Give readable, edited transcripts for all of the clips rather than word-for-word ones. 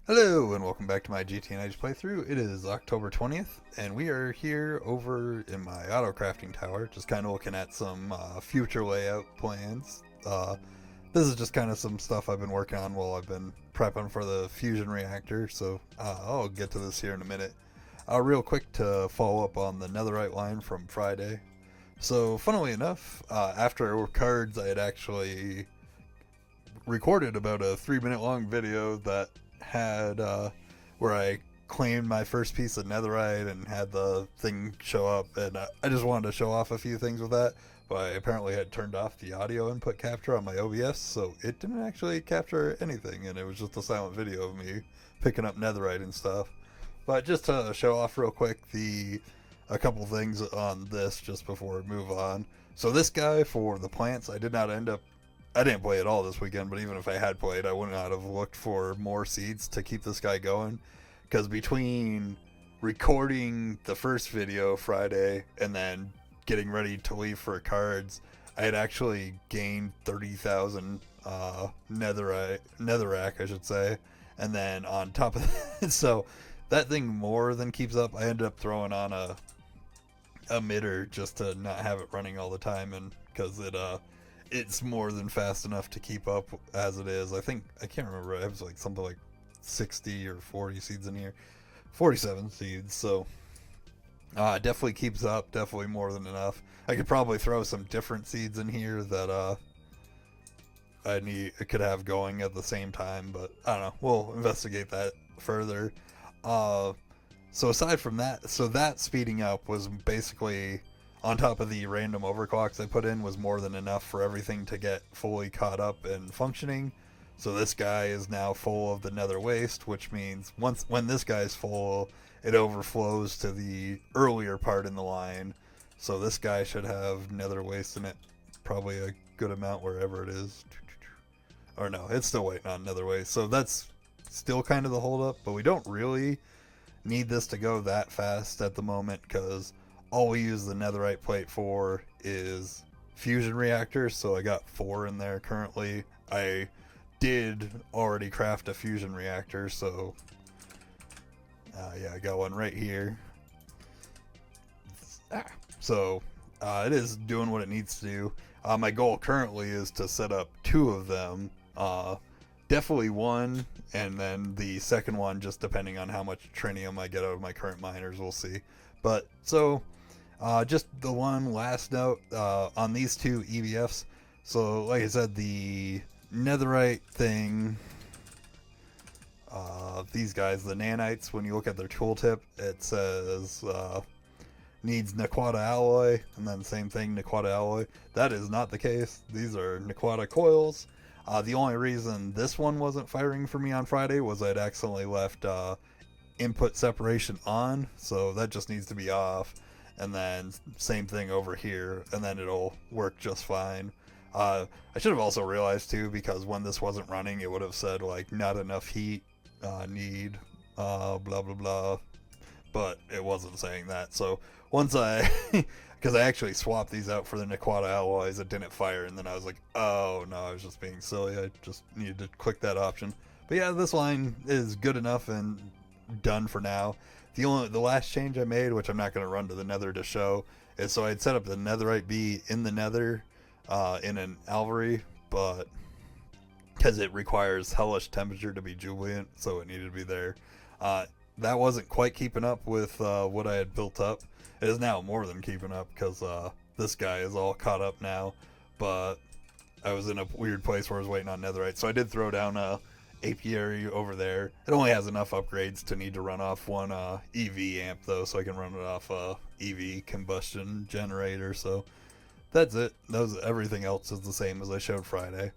Hello and welcome back to my GTNH playthrough. It is October 20th and we are here over in my auto crafting tower, just kind of looking at some future layout plans. This is just kind of some stuff I've been working on while I've been prepping for the fusion reactor, so I'll get to this here in a minute. Real quick to follow up on the netherite line from Friday. So funnily enough, after cards I had actually recorded about a 3 minute long video that had where I claimed my first piece of netherite and had the thing show up, and I just wanted to show off a few things with that, but I apparently had turned off the audio input capture on my OBS, so it didn't actually capture anything, and it was just a silent video of me picking up netherite and stuff. But just to show off real quick a couple things on this just before we move on. So this guy for the plants, I didn't play at all this weekend, but even if I had played, I would not have looked for more seeds to keep this guy going. Because between recording the first video Friday and then getting ready to leave for cards, I had actually gained 30,000 netherrack, I should say. And then on top of that, so that thing more than keeps up. I ended up throwing on a emitter just to not have it running all the time, and because it's more than fast enough to keep up as it is. I can't remember, it was like something like 60 or 40 seeds in here, 47 seeds, so it definitely keeps up, definitely more than enough. I could probably throw some different seeds in here that I could have going at the same time, but I don't know, we'll investigate that further. So aside from that, so that speeding up was basically, on top of the random overclocks I put in, was more than enough for everything to get fully caught up and functioning. So this guy is now full of the nether waste, which means when this guy is full, it overflows to the earlier part in the line. So this guy should have nether waste in it, probably a good amount wherever it is. Or no, it's still waiting on nether waste. So that's still kind of the holdup, but we don't really need this to go that fast at the moment, because all we use the netherite plate for is fusion reactors. So I got 4 in there currently. I did already craft a fusion reactor, so yeah, I got one right here. So it is doing what it needs to do. My goal currently is to set up 2 of them. Definitely one, and then the second one, just depending on how much trinium I get out of my current miners, we'll see. But so just the one last note on these 2 EVFs. So like I said, the netherite thing, these guys, the nanites, when you look at their tooltip, it says needs Naquata alloy, and then same thing, Naquata alloy. That is not the case. These are Naquata coils. The only reason this one wasn't firing for me on Friday was I'd accidentally left input separation on, so that just needs to be off. And then same thing over here, and then it'll work just fine. I should have also realized too, because when this wasn't running, it would have said like not enough heat, need blah blah blah, but it wasn't saying that. So once I because I actually swapped these out for the Naquata alloys, it didn't fire, and then I was like, oh no, I was just being silly, I just needed to click that option. But yeah, this line is good enough and done for now. The last change I made, which I'm not going to run to the nether to show, is so I'd set up the netherite bee in the nether in an alvery, but because it requires hellish temperature to be jubilant, so it needed to be there. That wasn't quite keeping up with what I had built up. It is now more than keeping up, because this guy is all caught up now, but I was in a weird place where I was waiting on netherite, so I did throw down a apiary over there. It only has enough upgrades to need to run off one EV amp though, so I can run it off a EV combustion generator. So that's it. Everything else is the same as I showed Friday.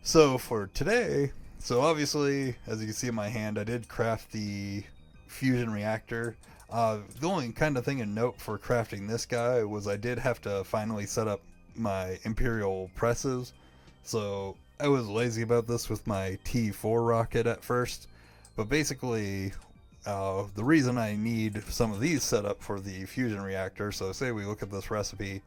So for today, so obviously, as you can see in my hand, I did craft the fusion reactor. The only kind of thing to note for crafting this guy was I did have to finally set up my Imperial presses. So I was lazy about this with my T4 rocket at first, but basically the reason I need some of these set up for the fusion reactor, so say we look at this recipe,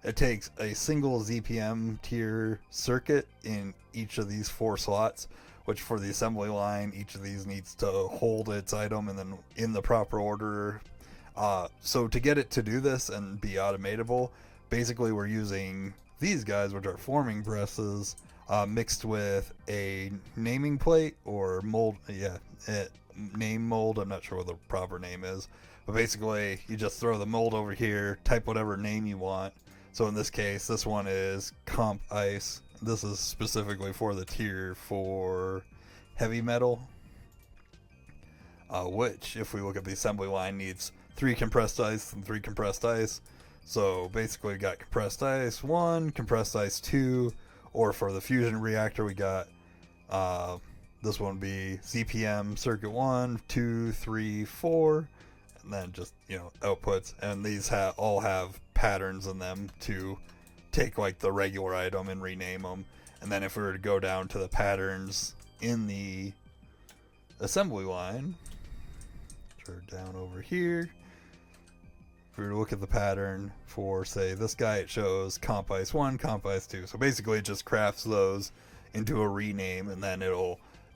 it takes a single ZPM tier circuit in each of these 4 slots, which for the assembly line, each of these needs to hold its item and then in the proper order. So to get it to do this and be automatable, basically we're using these guys, which are forming presses, mixed with a naming plate or mold. Name mold. I'm not sure what the proper name is, but basically you just throw the mold over here, type whatever name you want. So in this case, this one is Comp Ice. This is specifically for the tier for heavy metal, which, if we look at the assembly line, needs 3 compressed ice and 3 compressed ice. So basically, we got compressed ice 1, compressed ice 2, or for the fusion reactor, we got this one would be ZPM circuit 1, 2, 3, 4, and then just, outputs. And these all have patterns in them to take like the regular item and rename them. And then if we were to go down to the patterns in the assembly line, turn down over here. If we were to look at the pattern for, say, this guy, it shows Comp Ice 1, Comp Ice 2. So basically it just crafts those into a rename, and then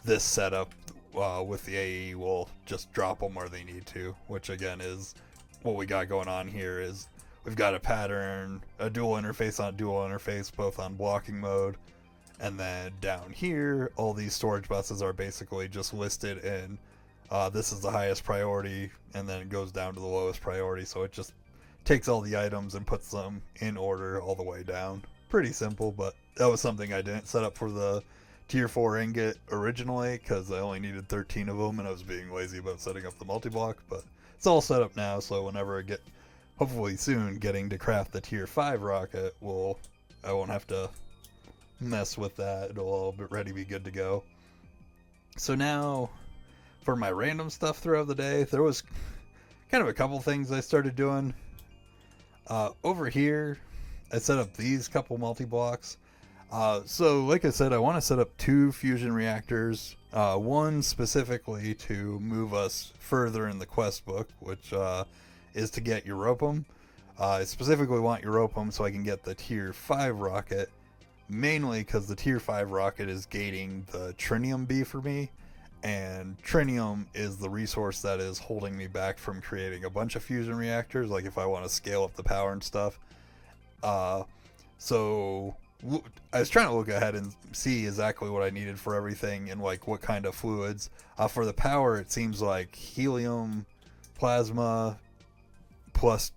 this setup with the AE will just drop them where they need to, which again is what we got going on here. Is we've got a pattern, a dual interface on dual interface, both on blocking mode, and then down here all these storage buses are basically just listed in this is the highest priority, and then it goes down to the lowest priority. So it just takes all the items and puts them in order all the way down. Pretty simple, but that was something I didn't set up for the tier 4 ingot originally because I only needed 13 of them and I was being lazy about setting up the multi-block. But it's all set up now, so whenever I get, hopefully soon, getting to craft the tier 5 rocket, I won't have to mess with that. It'll all be ready, be good to go. So now for my random stuff throughout the day, there was kind of a couple things I started doing. Over here I set up these couple multi-blocks. So like I said, I want to set up 2 fusion reactors, one specifically to move us further in the quest book, which is to get Europum. I specifically want Europum so I can get the tier 5 rocket, mainly because the tier 5 rocket is gating the Trinium B for me, and Trinium is the resource that is holding me back from creating a bunch of fusion reactors, like if I want to scale up the power and stuff. So I was trying to look ahead and see exactly what I needed for everything and like what kind of fluids. For the power, it seems like helium, plasma, plus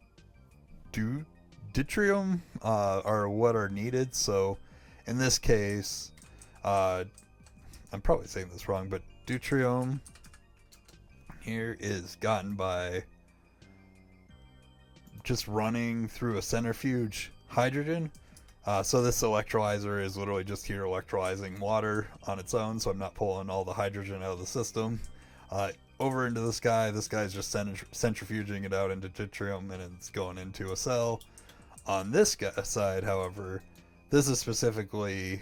deuterium are what are needed. So in this case, I'm probably saying this wrong, but deuterium here is gotten by just running through a centrifuge hydrogen. So this electrolyzer is literally just here electrolyzing water on its own, so I'm not pulling all the hydrogen out of the system. Over into this guy's just centrifuging it out into deuterium, and it's going into a cell. On this side, however, this is specifically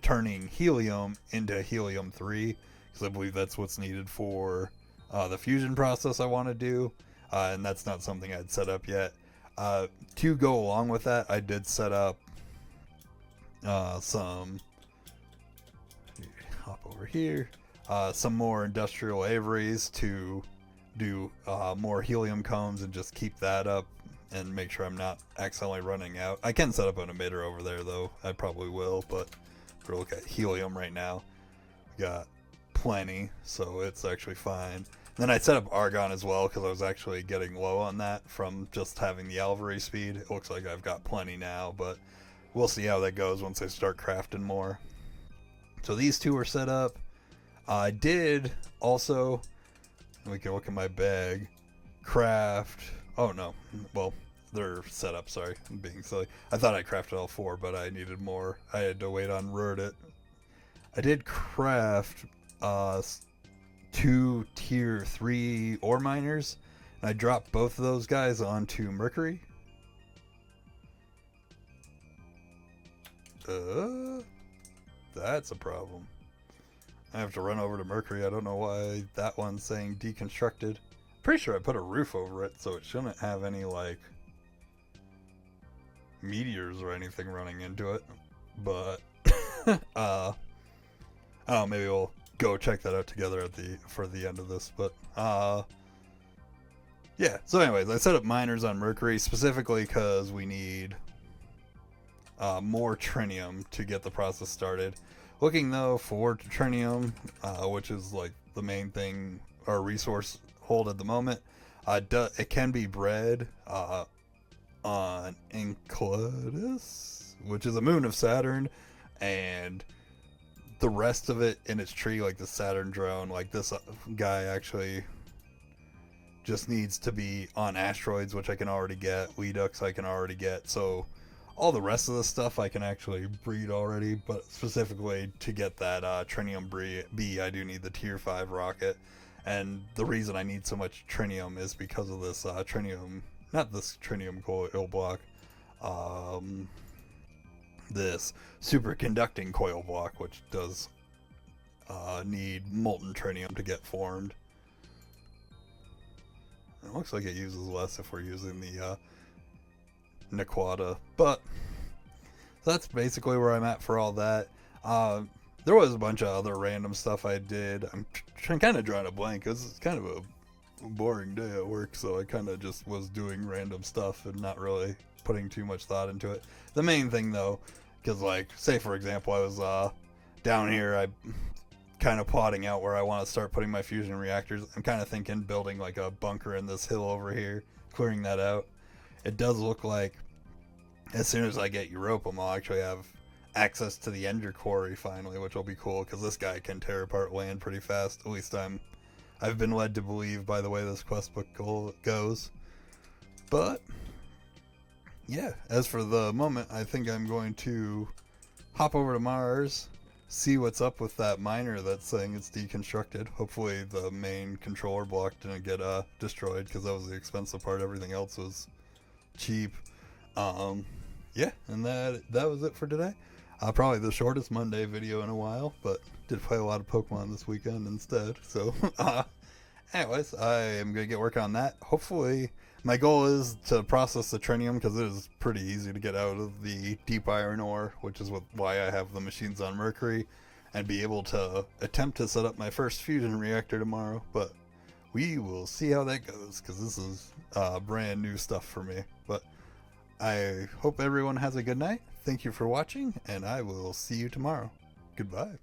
turning helium into helium-3, because I believe that's what's needed for the fusion process I want to do, and that's not something I'd set up yet. To go along with that, I did set up some more industrial aviaries to do more helium cones and just keep that up and make sure I'm not accidentally running out. I can set up an emitter over there though, I probably will, but if we look at helium right now, we got plenty, so it's actually fine. And then I set up argon as well because I was actually getting low on that from just having the Alvari speed. It looks like I've got plenty now, but we'll see how that goes once I start crafting more. So these 2 are set up. I did also, we can look at my bag, craft, oh no, well, they're set up, sorry, I'm being silly. I thought I crafted all 4, but I needed more. I had to wait on Reddit. I did craft 2 tier 3 ore miners, and I dropped both of those guys onto Mercury. That's a problem. I have to run over to Mercury. I don't know why that one's saying deconstructed. Pretty sure I put a roof over it, so it shouldn't have any like meteors or anything running into it. But Oh, maybe we'll go check that out together for the end of this. But yeah. So, anyways, I set up miners on Mercury specifically because we need more trinium to get the process started. Looking though for trinium, which is like the main thing our resource hold at the moment. It can be bred on Enceladus, which is a moon of Saturn, and the rest of it in its tree, like the Saturn drone, like this guy actually just needs to be on asteroids, which I can already get. Leducs I can already get. So all the rest of the stuff I can actually breed already, but specifically to get that Trinium B, I do need the Tier 5 rocket. And the reason I need so much Trinium is because of this Trinium, not this Trinium coil block, this superconducting coil block, which does need molten Trinium to get formed. It looks like it uses less if we're using the Nequata, but that's basically where I'm at for all that. There was a bunch of other random stuff I did. I'm kind of drawing a blank because it's kind of a boring day at work, so I kind of just was doing random stuff and not really putting too much thought into it. The main thing though, because like, say for example, I was down here, I kind of plotting out where I want to start putting my fusion reactors. I'm kind of thinking building like a bunker in this hill over here, clearing that out. It does look like as soon as I get Europam, I'll actually have access to the Ender Quarry finally, which will be cool because this guy can tear apart land pretty fast. At least I've been led to believe by the way this quest book goes. But yeah, as for the moment, I think I'm going to hop over to Mars, see what's up with that miner that's saying it's deconstructed. Hopefully the main controller block didn't get destroyed because that was the expensive part. Everything else was cheap. Yeah, and that was it for today. Probably the shortest Monday video in a while, but did play a lot of Pokemon this weekend instead. So, anyways, I am going to get working on that. Hopefully, my goal is to process the Trinium because it is pretty easy to get out of the deep iron ore, which is why I have the machines on Mercury, and be able to attempt to set up my first fusion reactor tomorrow. But we will see how that goes because this is brand new stuff for me. But I hope everyone has a good night. Thank you for watching, and I will see you tomorrow. Goodbye.